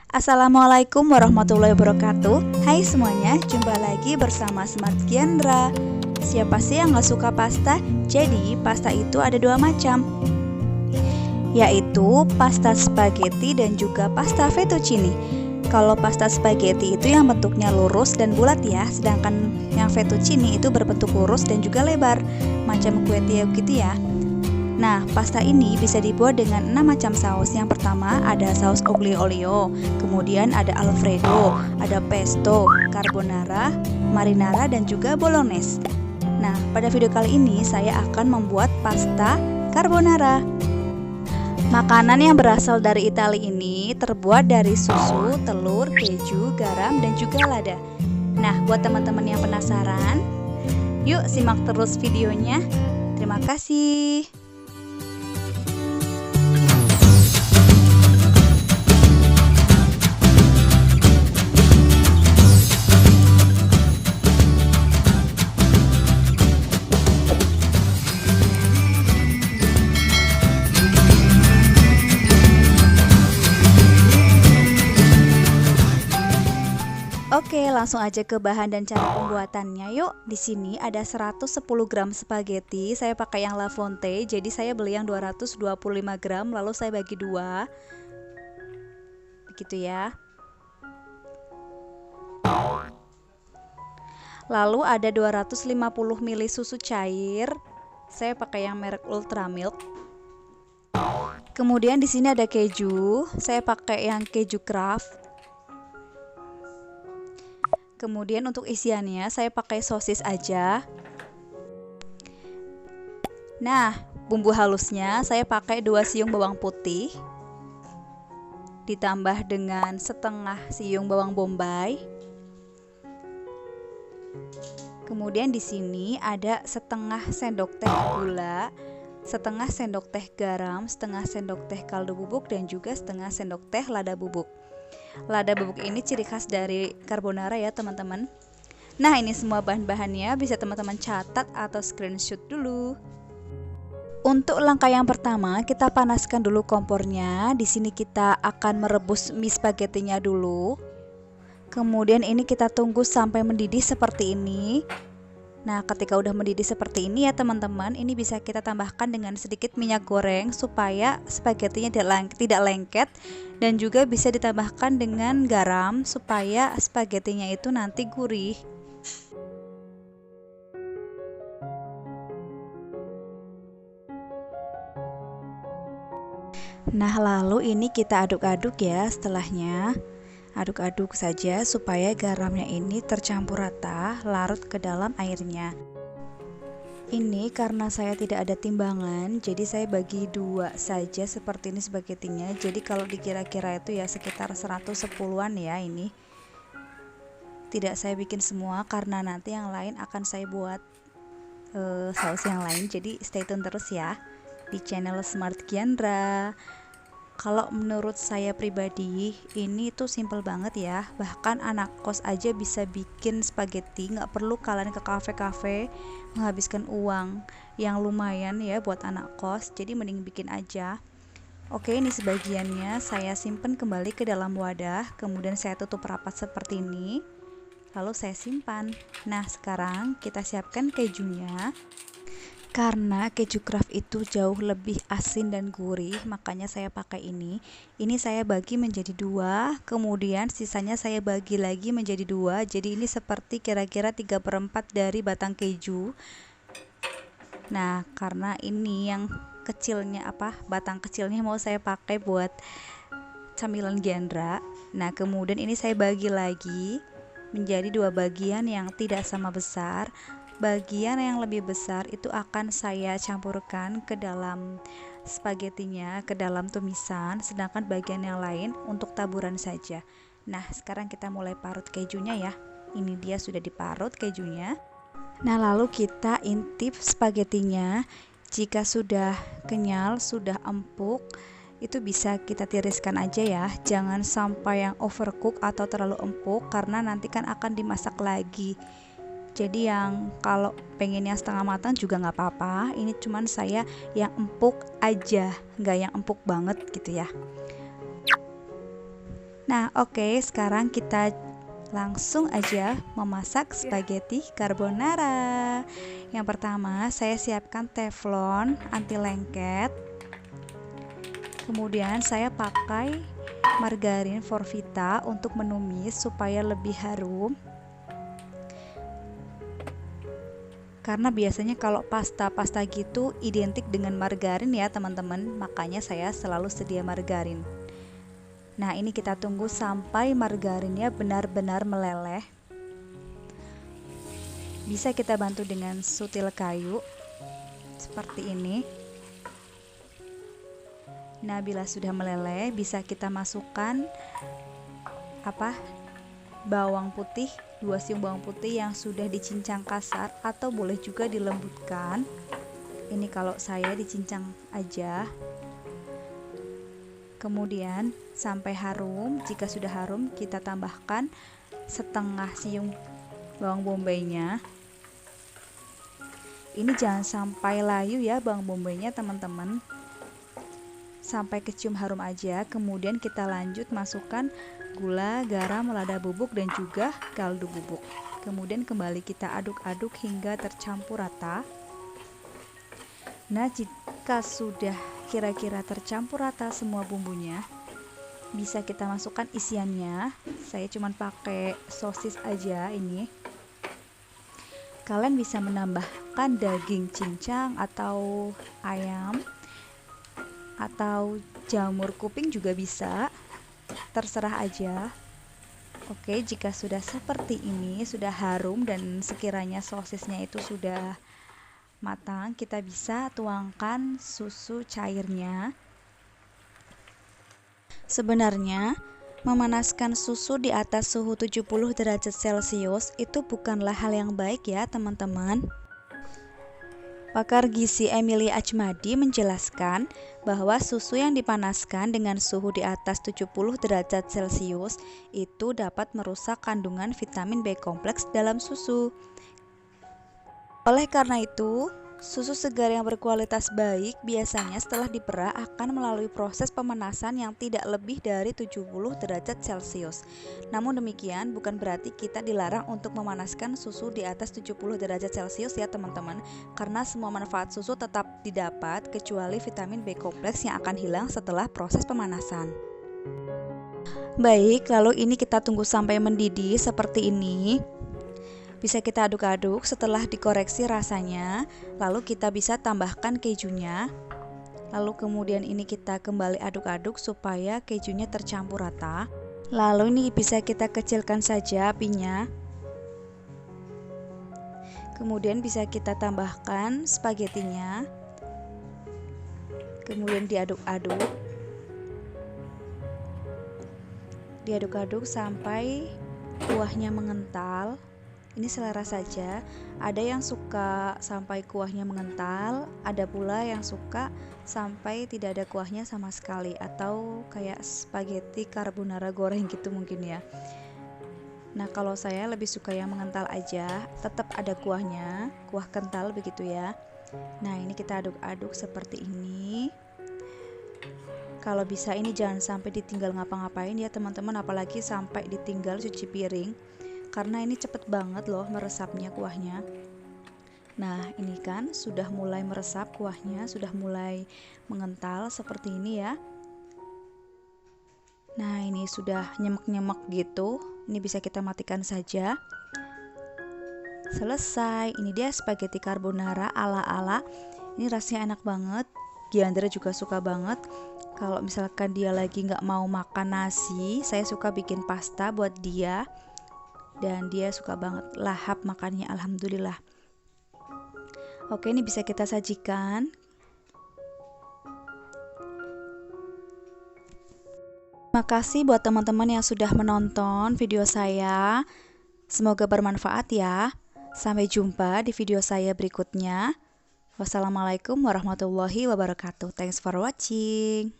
Assalamualaikum warahmatullahi wabarakatuh. Hai semuanya, jumpa lagi bersama Smart Giandra. Siapa sih yang gak suka pasta? Jadi pasta itu ada dua macam, yaitu pasta spaghetti dan juga pasta fettuccine. Kalau pasta spaghetti itu yang bentuknya lurus dan bulat ya, sedangkan yang fettuccine itu berbentuk lurus dan juga lebar, macam kue tiaw gitu ya. Nah, pasta ini bisa dibuat dengan 6 macam saus. Yang pertama ada saus aglio olio, kemudian ada alfredo, ada pesto, carbonara, marinara, dan juga bolognese. Nah, pada video kali ini saya akan membuat pasta carbonara. Makanan yang berasal dari Italia ini terbuat dari susu, telur, keju, garam, dan juga lada. Nah, buat teman-teman yang penasaran, yuk simak terus videonya. Terima kasih. Oke, langsung aja ke bahan dan cara pembuatannya. Yuk, di sini ada 110 gram spaghetti. Saya pakai yang La Fonte, jadi saya beli yang 225 gram, lalu saya bagi dua. Begitu ya. Lalu ada 250 ml susu cair. Saya pakai yang merek Ultramilk. Kemudian di sini ada keju. Saya pakai yang keju Kraft. Kemudian untuk isiannya saya pakai sosis aja. Nah, bumbu halusnya saya pakai 2 siung bawang putih, ditambah dengan setengah siung bawang bombay. Kemudian di sini ada setengah sendok teh gula, setengah sendok teh garam, setengah sendok teh kaldu bubuk, dan juga setengah sendok teh lada bubuk. Lada bubuk ini ciri khas dari carbonara ya teman-teman. Nah, ini semua bahan-bahannya bisa teman-teman catat atau screenshot dulu. Untuk langkah yang pertama, kita panaskan dulu kompornya. Di sini kita akan merebus mie spagettinya dulu. Kemudian ini kita tunggu sampai mendidih seperti ini. Nah, ketika udah mendidih seperti ini ya teman-teman, ini bisa kita tambahkan dengan sedikit minyak goreng supaya spagettinya tidak lengket, dan juga bisa ditambahkan dengan garam supaya spagettinya itu nanti gurih. Nah, lalu ini kita aduk-aduk ya. Setelahnya aduk-aduk saja supaya garamnya ini tercampur rata, larut ke dalam airnya. Ini karena saya tidak ada timbangan, jadi saya bagi dua saja seperti ini spagettinya. Jadi kalau dikira-kira itu ya sekitar 110-an ya ini. Tidak saya bikin semua karena nanti yang lain akan saya buat saus yang lain. Jadi stay tune terus ya di channel Smart Giandra. Kalau menurut saya pribadi, ini tuh simple banget ya. Bahkan anak kos aja bisa bikin spaghetti, nggak perlu kalian ke kafe-kafe menghabiskan uang yang lumayan ya buat anak kos. Jadi mending bikin aja. Oke, ini sebagiannya saya simpan kembali ke dalam wadah, kemudian saya tutup rapat seperti ini. Lalu saya simpan. Nah, sekarang kita siapkan kejunya. Karena keju Kraft itu jauh lebih asin dan gurih, makanya saya pakai ini. Ini saya bagi menjadi dua, kemudian sisanya saya bagi lagi menjadi dua. Jadi ini seperti kira-kira 3/4 dari batang keju. Nah, karena ini yang kecilnya batang kecilnya mau saya pakai buat camilan Giandra. Nah, kemudian ini saya bagi lagi menjadi dua bagian yang tidak sama besar. Bagian yang lebih besar itu akan saya campurkan ke dalam spagettinya, ke dalam tumisan, sedangkan bagian yang lain untuk taburan saja. Nah, sekarang kita mulai parut kejunya ya. Ini dia sudah diparut kejunya. Nah, lalu kita intip spagettinya. Jika sudah kenyal, sudah empuk, itu bisa kita tiriskan aja ya. Jangan sampai yang overcook atau terlalu empuk karena nanti kan akan dimasak lagi. Jadi yang kalau pengennya setengah matang juga nggak apa-apa. Ini cuman saya yang empuk aja, nggak yang empuk banget gitu ya. Nah, oke, sekarang kita langsung aja memasak spaghetti carbonara. Yang pertama, saya siapkan teflon anti lengket. Kemudian saya pakai margarin Forvita untuk menumis supaya lebih harum. Karena biasanya kalau pasta-pasta gitu identik dengan margarin ya teman-teman, makanya saya selalu sedia margarin. Nah, ini kita tunggu sampai margarinnya benar-benar meleleh. Bisa kita bantu dengan sutil kayu seperti ini. Nah, bila sudah meleleh, bisa kita masukkan bawang putih, 2 siung bawang putih yang sudah dicincang kasar atau boleh juga dilembutkan. Ini kalau saya dicincang aja. Kemudian sampai harum, jika sudah harum kita tambahkan setengah siung bawang bombaynya. Ini jangan sampai layu ya bawang bombaynya teman-teman, sampai kecium harum aja. Kemudian kita lanjut masukkan gula, garam, lada bubuk dan juga kaldu bubuk. Kemudian kembali kita aduk-aduk hingga tercampur rata. Nah, jika sudah kira-kira tercampur rata semua bumbunya, bisa kita masukkan isiannya. Saya cuma pakai sosis aja ini. Kalian bisa menambahkan daging cincang atau ayam atau jamur kuping juga bisa, terserah aja. Oke, jika sudah seperti ini, sudah harum dan sekiranya sosisnya itu sudah matang, kita bisa tuangkan susu cairnya. Sebenarnya, memanaskan susu di atas suhu 70 derajat Celcius itu bukanlah hal yang baik ya teman-teman. Pakar gizi Emily Achmadi menjelaskan bahwa susu yang dipanaskan dengan suhu di atas 70 derajat Celcius itu dapat merusak kandungan vitamin B kompleks dalam susu. Oleh karena itu, susu segar yang berkualitas baik biasanya setelah diperah akan melalui proses pemanasan yang tidak lebih dari 70 derajat Celcius. Namun demikian bukan berarti kita dilarang untuk memanaskan susu di atas 70 derajat Celcius ya teman-teman, karena semua manfaat susu tetap didapat kecuali vitamin B kompleks yang akan hilang setelah proses pemanasan. Baik, lalu ini kita tunggu sampai mendidih seperti ini. Bisa kita aduk-aduk setelah dikoreksi rasanya, lalu kita bisa tambahkan kejunya. Lalu kemudian ini kita kembali aduk-aduk supaya kejunya tercampur rata. Lalu ini bisa kita kecilkan saja apinya. Kemudian bisa kita tambahkan spagettinya. Kemudian diaduk-aduk. Diaduk-aduk sampai kuahnya mengental. Ini selera saja, ada yang suka sampai kuahnya mengental, ada pula yang suka sampai tidak ada kuahnya sama sekali, atau kayak spaghetti carbonara goreng gitu mungkin ya. Nah, kalau saya lebih suka yang mengental aja, tetap ada kuahnya, kuah kental begitu ya. Nah, ini kita aduk-aduk seperti ini. Kalau bisa ini jangan sampai ditinggal ngapa-ngapain ya teman-teman, apalagi sampai ditinggal cuci piring. Karena ini cepet banget loh meresapnya kuahnya. Nah, ini kan sudah mulai meresap kuahnya, sudah mulai mengental seperti ini ya. Nah, ini sudah nyemek-nyemek gitu. Ini bisa kita matikan saja. Selesai. Ini dia spaghetti carbonara ala-ala. Ini rasanya enak banget. Giandra juga suka banget. Kalau misalkan dia lagi nggak mau makan nasi, saya suka bikin pasta buat dia. Dan dia suka banget, lahap makannya, alhamdulillah. Oke, ini bisa kita sajikan. Terima kasih buat teman-teman yang sudah menonton video saya. Semoga bermanfaat ya. Sampai jumpa di video saya berikutnya. Wassalamualaikum warahmatullahi wabarakatuh. Thanks for watching.